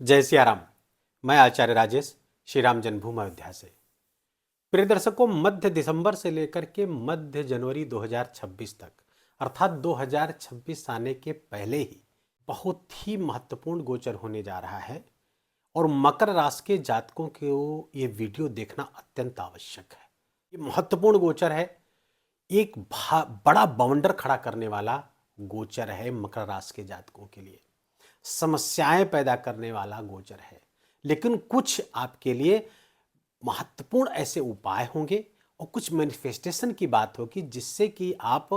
जय सिया राम। मैं आचार्य राजेश श्री राम जन्मभूमि अयोध्या से। प्रिय दर्शकों, मध्य दिसंबर से लेकर के मध्य जनवरी 2026 तक अर्थात 2026 आने के पहले ही बहुत ही महत्वपूर्ण गोचर होने जा रहा है और मकर राशि के जातकों को ये वीडियो देखना अत्यंत आवश्यक है। ये महत्वपूर्ण गोचर है, एक बड़ा बाउंडर खड़ा करने वाला गोचर है। मकर राशि के जातकों के लिए समस्याएं पैदा करने वाला गोचर है, लेकिन कुछ आपके लिए महत्वपूर्ण ऐसे उपाय होंगे और कुछ मैनिफेस्टेशन की बात होगी जिससे कि आप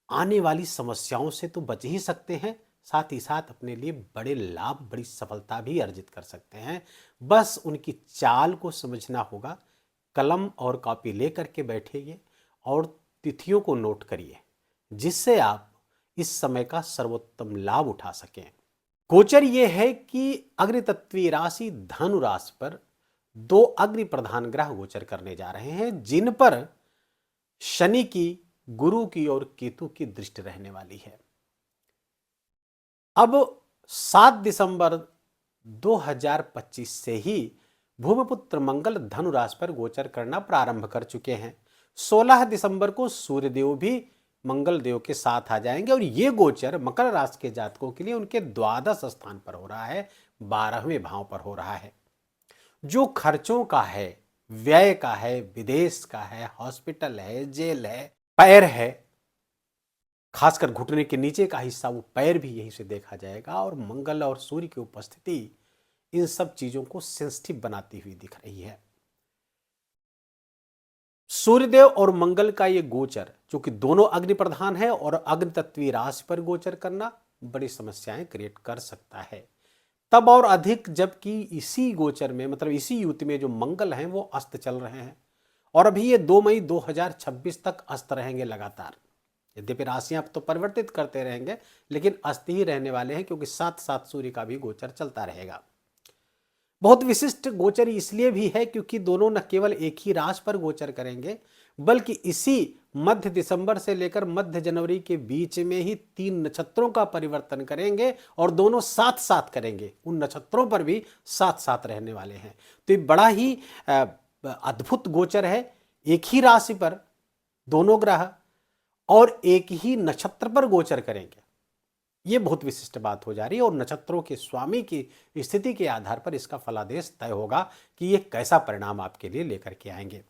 आने वाली समस्याओं से तो बच ही सकते हैं, साथ ही साथ अपने लिए बड़े लाभ, बड़ी सफलता भी अर्जित कर सकते हैं। बस उनकी चाल को समझना होगा। कलम और कॉपी लेकर के बैठिए और तिथियों को नोट करिए, जिससे आप इस समय का सर्वोत्तम लाभ उठा सकें। गोचर यह है कि अग्नितत्वीय राशि धनु राशि पर दो अग्नि प्रधान ग्रह गोचर करने जा रहे हैं, जिन पर शनि की, गुरु की और केतु की दृष्टि रहने वाली है। अब 7 दिसंबर 2025 से ही भूमिपुत्र मंगल धनु राशि पर गोचर करना प्रारंभ कर चुके हैं। 16 दिसंबर को सूर्यदेव भी मंगल देव के साथ आ जाएंगे और ये गोचर मकर राशि के जातकों के लिए उनके द्वादश स्थान पर हो रहा है, 12वें भाव पर हो रहा है। जो खर्चों का है, व्यय का है, विदेश का है, हॉस्पिटल है, जेल है, पैर है, खासकर घुटने के नीचे का हिस्सा, वो पैर भी यहीं से देखा जाएगा। और मंगल और सूर्य की उपस्थिति इन सब चीजों को सेंसिटिव बनाती हुई दिख रही है। सूर्यदेव और मंगल का ये गोचर, जो कि दोनों अग्नि प्रधान है और अग्नि तत्वीय राशि पर गोचर करना बड़ी समस्याएं क्रिएट कर सकता है। तब और अधिक जबकि इसी गोचर में, मतलब इसी युति में जो मंगल हैं वो अस्त चल रहे हैं और अभी ये 2 मई 2026 तक अस्त रहेंगे लगातार। यद्यपि राशियां तो परिवर्तित करते रहेंगे, लेकिन अस्त ही रहने वाले हैं, क्योंकि साथ साथ सूर्य का भी गोचर चलता रहेगा। बहुत विशिष्ट गोचर इसलिए भी है क्योंकि दोनों न केवल एक ही राशि पर गोचर करेंगे, बल्कि इसी मध्य दिसंबर से लेकर मध्य जनवरी के बीच में ही 3 नक्षत्रों का परिवर्तन करेंगे और दोनों साथ साथ करेंगे। उन नक्षत्रों पर भी साथ साथ रहने वाले हैं। तो ये बड़ा ही अद्भुत गोचर है। एक ही राशि पर दोनों ग्रह और एक ही नक्षत्र पर गोचर करेंगे, ये बहुत विशिष्ट बात हो जा रही है। और नक्षत्रों के स्वामी की स्थिति के आधार पर इसका फलादेश तय होगा कि ये कैसा परिणाम आपके लिए लेकर के आएंगे।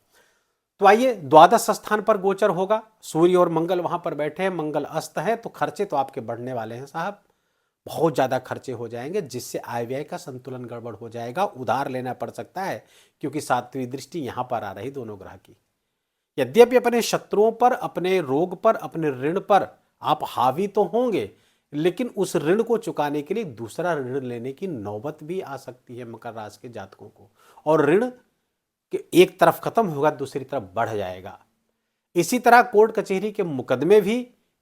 तो आइए, द्वादश स्थान पर गोचर होगा, सूर्य और मंगल वहां पर बैठे हैं, मंगल अस्त है, तो खर्चे तो आपके बढ़ने वाले हैं साहब, बहुत ज्यादा खर्चे हो जाएंगे, जिससे आय व्यय का संतुलन गड़बड़ हो जाएगा। उधार लेना पड़ सकता है, क्योंकि 7वीं दृष्टि यहां पर आ रही दोनों ग्रह की। यद्यपि अपने शत्रुओं पर, अपने रोग पर, अपने ऋण पर आप हावी तो होंगे, लेकिन उस ऋण को चुकाने के लिए दूसरा ऋण लेने की नौबत भी आ सकती है मकर राशि के जातकों को, और ऋण एक तरफ खत्म होगा, दूसरी तरफ बढ़ जाएगा। इसी तरह कोर्ट कचहरी के मुकदमे भी,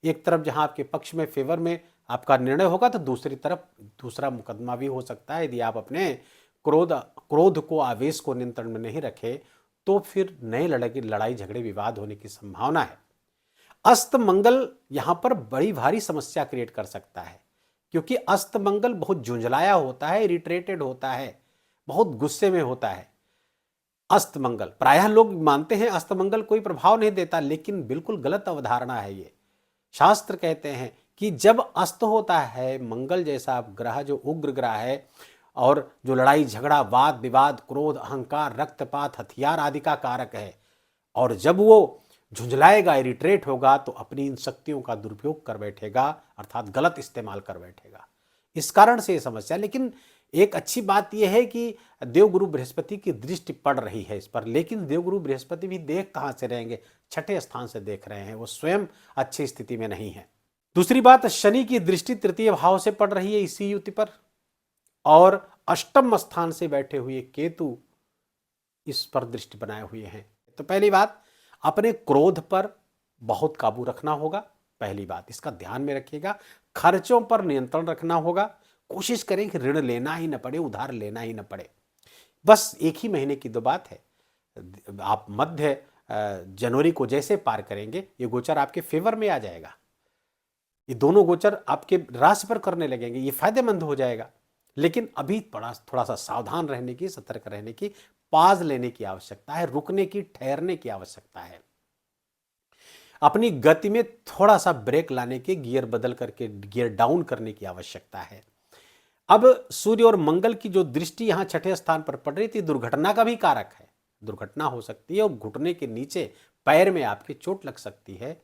एक तरफ जहां आपके पक्ष में, फेवर में आपका निर्णय होगा, तो दूसरी तरफ दूसरा मुकदमा भी हो सकता है। यदि आप अपने क्रोध को, आवेश को नियंत्रण में नहीं रखे, तो फिर नए लड़ाई झगड़े, विवाद होने की संभावना है। अस्त मंगल यहां पर बड़ी भारी समस्या क्रिएट कर सकता है, क्योंकि अस्त मंगल बहुत झुंझलाया होता है, इरिटेटेड होता है, बहुत गुस्से में होता है। अस्त मंगल, प्रायः लोग मानते हैं अस्त मंगल कोई प्रभाव नहीं देता, लेकिन बिल्कुल गलत अवधारणा है ये। शास्त्र कहते हैं कि जब अस्त होता है मंगल जैसा ग्रह, जो उग्र ग्रह है और जो लड़ाई झगड़ा, वाद विवाद, क्रोध, अहंकार, रक्तपात, हथियार आदि का कारक है, और जब वो झुंझलाएगा, इरिट्रेट होगा, तो अपनी इन शक्तियों का दुरुपयोग कर बैठेगा, अर्थात गलत इस्तेमाल कर बैठेगा। इस कारण से ये समस्या। लेकिन एक अच्छी बात यह है कि देवगुरु बृहस्पति की दृष्टि पड़ रही है इस पर, लेकिन देवगुरु बृहस्पति भी देख कहां से रहेंगे, 6ठे स्थान से देख रहे हैं, वो स्वयं अच्छी स्थिति में नहीं है। दूसरी बात, शनि की दृष्टि 3य भाव से पड़ रही है इसी युति पर, और अष्टम स्थान से बैठे हुए केतु इस पर दृष्टि बनाए हुए हैं। तो पहली बात, अपने क्रोध पर बहुत काबू रखना होगा, पहली बात इसका ध्यान में रखिएगा। खर्चों पर नियंत्रण रखना होगा, कोशिश करें कि ऋण लेना ही न पड़े, उधार लेना ही न पड़े। बस एक ही महीने की 2 बात है। आप मध्य जनवरी को जैसे पार करेंगे, ये गोचर आपके फेवर में आ जाएगा। ये दोनों गोचर आपके राशि पर करने लगेंगे, ये फायदेमंद हो जाएगा। लेकिन अभी थोड़ा सा सावधान रहने की, सतर्क रहने की, पाज लेने की आवश्यकता है, रुकने की, ठहरने की आवश्यकता है। अपनी गति में थोड़ा सा ब्रेक लाने के, गियर बदल करके गियर डाउन करने की आवश्यकता है। अब सूर्य और मंगल की जो दृष्टि यहां छठे स्थान पर पड़ रही थी, दुर्घटना का भी कारक है। दुर्घटना हो सकती है और घुटने के नीचे पैर में आपके चोट लग सकती है,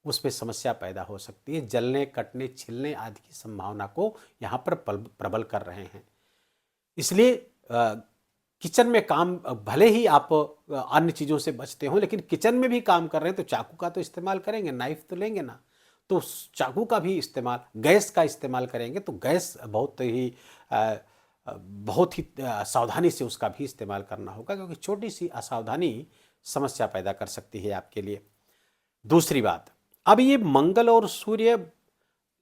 उसमें समस्या पैदा हो सकती है। जलने, कटने, छिलने आदि की संभावना को यहां पर प्रबल कर रहे हैं। इसलिए किचन में काम, भले ही आप अन्य चीज़ों से बचते हो, लेकिन किचन में भी काम कर रहे हैं तो चाकू का तो इस्तेमाल करेंगे, नाइफ तो लेंगे ना। तो चाकू का भी इस्तेमाल, गैस का इस्तेमाल करेंगे तो गैस बहुत ही सावधानी से उसका भी इस्तेमाल करना होगा, क्योंकि छोटी सी असावधानी समस्या पैदा कर सकती है आपके लिए। दूसरी बात, अब ये मंगल और सूर्य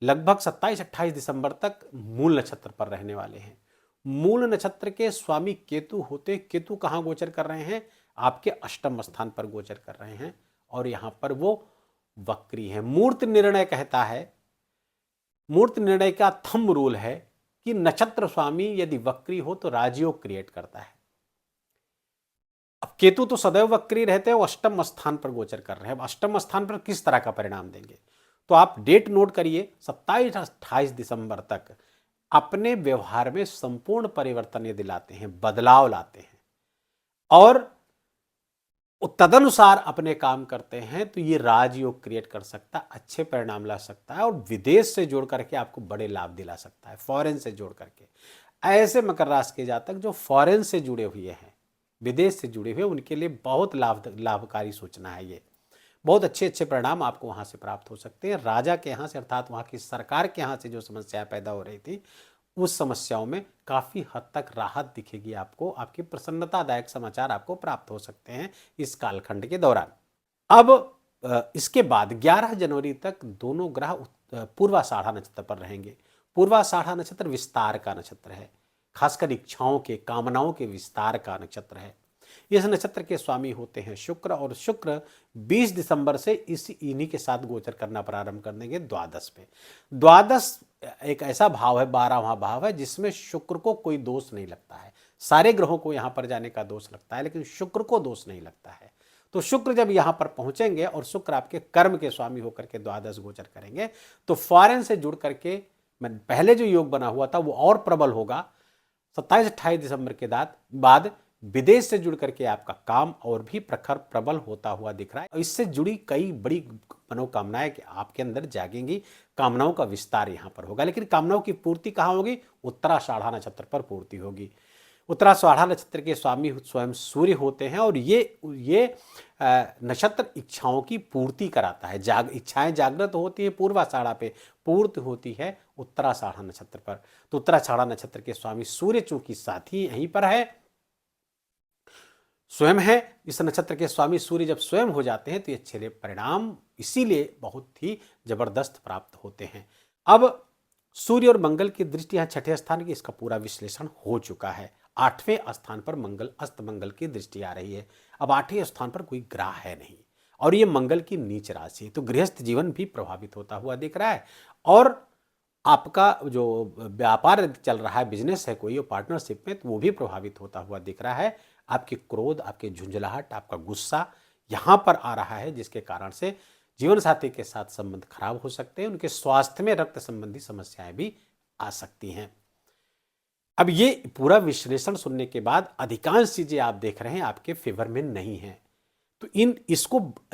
लगभग 27-28 दिसंबर तक मूल नक्षत्र पर रहने वाले हैं। मूल नक्षत्र के स्वामी केतु होते, केतु कहाँ गोचर कर रहे हैं? आपके अष्टम स्थान पर गोचर कर रहे हैं और यहां पर वो वक्री है। मूर्त निर्णय कहता है, मूर्त निर्णय का थंब रूल है कि नक्षत्र स्वामी यदि वक्री हो तो राजयोग क्रिएट करता है। अब केतु तो सदैव वक्री रहते हैं, वो अष्टम स्थान पर गोचर कर रहे हैं। अब अष्टम स्थान पर किस तरह का परिणाम देंगे? तो आप डेट नोट करिए, 27-28 दिसंबर तक अपने व्यवहार में संपूर्ण परिवर्तन यदि लाते हैं, बदलाव लाते हैं और तदनुसार अपने काम करते हैं, तो ये राजयोग क्रिएट कर सकता है, अच्छे परिणाम ला सकता है और विदेश से जोड़ करके आपको बड़े लाभ दिला सकता है, फॉरेन से जोड़ करके। ऐसे मकर राशि के जातक जो फॉरेन से जुड़े हुए हैं, विदेश से जुड़े हुए, उनके लिए बहुत लाभकारी सूचना है। ये बहुत अच्छे अच्छे परिणाम आपको वहां से प्राप्त हो सकते हैं। राजा के यहाँ से, अर्थात वहां की सरकार के यहाँ से जो समस्याएं पैदा हो रही थी, उस समस्याओं में काफी हद तक राहत दिखेगी आपको। आपकी प्रसन्नतादायक समाचार आपको प्राप्त हो सकते हैं इस कालखंड के दौरान। अब इसके बाद 11 जनवरी तक दोनों ग्रह पूर्वाषाढ़ा नक्षत्र पर रहेंगे। पूर्वाषाढ़ा नक्षत्र विस्तार का नक्षत्र है, खासकर इच्छाओं के, कामनाओं के विस्तार का नक्षत्र है। इस नक्षत्र के स्वामी होते हैं शुक्र, और शुक्र 20 दिसंबर से इन्हीं के साथ गोचर करना प्रारंभ कर देंगे द्वादश पे। द्वादश एक ऐसा भाव है, 12वां भाव है, जिसमें शुक्र को कोई दोष नहीं लगता है। सारे ग्रहों को यहां पर जाने का दोष लगता है, लेकिन शुक्र को दोष नहीं लगता है। तो शुक्र जब यहां पर पहुंचेंगे और शुक्र आपके कर्म के स्वामी होकर के द्वादश गोचर करेंगे, तो फॉरेन से जुड़ करके पहले जो योग बना हुआ था वो और प्रबल होगा। 27-28 दिसंबर के बाद विदेश से जुड़ करके आपका काम और भी प्रखर प्रबल होता हुआ दिख रहा है। और इससे जुड़ी कई बड़ी मनोकामनाएं आपके अंदर जागेंगी, कामनाओं का विस्तार यहां पर होगा। लेकिन कामनाओं की पूर्ति कहां होगी? उत्तराषाढ़ा नक्षत्र पर पूर्ति होगी। उत्तराषाढ़ा नक्षत्र के स्वामी स्वयं सूर्य होते हैं और ये नक्षत्र इच्छाओं की पूर्ति कराता है। इच्छाएं जागृत होती है पूर्वाषाढ़ा पे, पूर्ति होती है उत्तराषाढ़ा नक्षत्र पर। तो उत्तराषाढ़ा नक्षत्र के स्वामी सूर्य चूंकि साथी यहीं पर है, स्वयं है, इस नक्षत्र के स्वामी सूर्य जब स्वयं हो जाते हैं तो ये अच्छे परिणाम इसीलिए बहुत ही जबरदस्त प्राप्त होते हैं। अब सूर्य और मंगल की दृष्टि यहाँ छठे स्थान की, इसका पूरा विश्लेषण हो चुका है। 8वें स्थान पर मंगल, अस्त मंगल की दृष्टि आ रही है। अब 8वें स्थान पर कोई ग्रह है नहीं और ये मंगल की नीच राशि है, तो गृहस्थ जीवन भी प्रभावित होता हुआ दिख रहा है। और आपका जो व्यापार चल रहा है, बिजनेस है कोई पार्टनरशिप में, तो वो भी प्रभावित होता हुआ दिख रहा है। आपके क्रोध, आपके झुंझलाहट, आपका गुस्सा यहां पर आ रहा है, जिसके कारण से जीवन साथी के साथ संबंध खराब हो सकते हैं। उनके स्वास्थ्य में रक्त संबंधी समस्याएं भी आ सकती हैं। अब ये पूरा विश्लेषण सुनने के बाद अधिकांश चीजें आप देख रहे हैं आपके फेवर में नहीं है, तो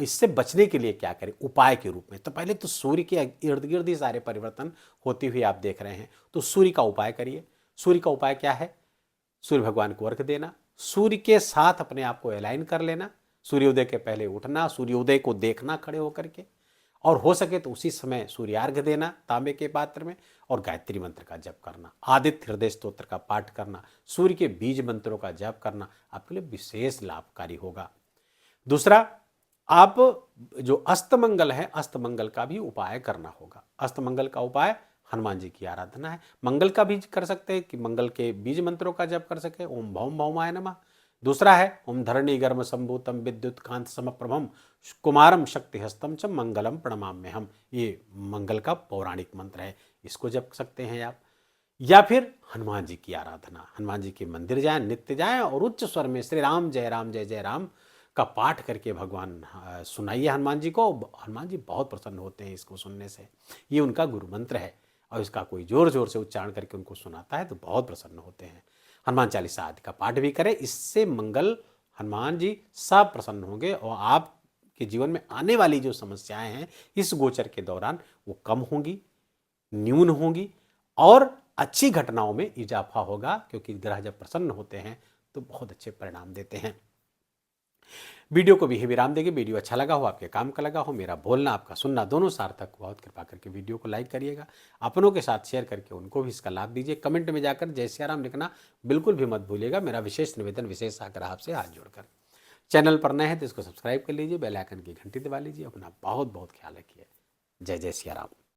इससे बचने के लिए क्या करें उपाय के रूप में? तो पहले तो सूर्य के इर्द गिर्द ही सारे परिवर्तन होते हुए आप देख रहे हैं, तो सूर्य का उपाय करिए। सूर्य का उपाय क्या है? सूर्य भगवान को अर्घ देना, सूर्य के साथ अपने आप को अलाइन कर लेना, सूर्योदय के पहले उठना, सूर्योदय को देखना खड़े होकर के, और हो सके तो उसी समय सूर्यार्घ देना तांबे के पात्र में, और गायत्री मंत्र का जप करना, आदित्य हृदय स्तोत्र का पाठ करना, सूर्य के बीज मंत्रों का जप करना आपके लिए विशेष लाभकारी होगा। दूसरा, आप जो अस्तमंगल है, अस्तमंगल का भी उपाय करना होगा। अस्तमंगल का उपाय हनुमान जी की आराधना है। मंगल का भी कर सकते हैं कि मंगल के बीज मंत्रों का जप कर सके, ओम भौम भौमाय नमः। दूसरा है ओम धरणी गर्म संभूतम विद्युत कांत समप्रभम कुमारम शक्ति हस्तम च मंगलम प्रणमाम्यहम। ये मंगल का पौराणिक मंत्र है, इसको जप सकते हैं आप। या फिर हनुमान जी की आराधना, हनुमान जी के मंदिर जाएं, नित्य जाएं और उच्च स्वर में श्री राम जय जय राम का पाठ करके भगवान सुनाइए हनुमान जी को। हनुमान जी बहुत प्रसन्न होते हैं इसको सुनने से। ये उनका गुरु मंत्र है और इसका कोई जोर जोर से उच्चारण करके उनको सुनाता है तो बहुत प्रसन्न होते हैं। हनुमान चालीसा आदि का पाठ भी करें, इससे मंगल हनुमान जी सब प्रसन्न होंगे और आपके जीवन में आने वाली जो समस्याएं हैं इस गोचर के दौरान वो कम होंगी, न्यून होंगी और अच्छी घटनाओं में इजाफा होगा, क्योंकि ग्रह जब प्रसन्न होते हैं तो बहुत अच्छे परिणाम देते हैं। वीडियो को भी विराम देंगे। वीडियो अच्छा लगा हो, आपके काम का लगा हो, मेरा बोलना आपका सुनना दोनों सार्थक हुआ, बहुत कृपा करके वीडियो को लाइक करिएगा, अपनों के साथ शेयर करके उनको भी इसका लाभ दीजिए। कमेंट में जाकर जय सिया राम लिखना बिल्कुल भी मत भूलिएगा, मेरा विशेष निवेदन, विशेष आग्रह आपसे हाथ जोड़कर। चैनल पर नए हैं तो इसको सब्सक्राइब कर लीजिए, बेल आइकन की घंटी दबा लीजिए। अपना बहुत बहुत ख्याल रखिए। जय जय सिया राम।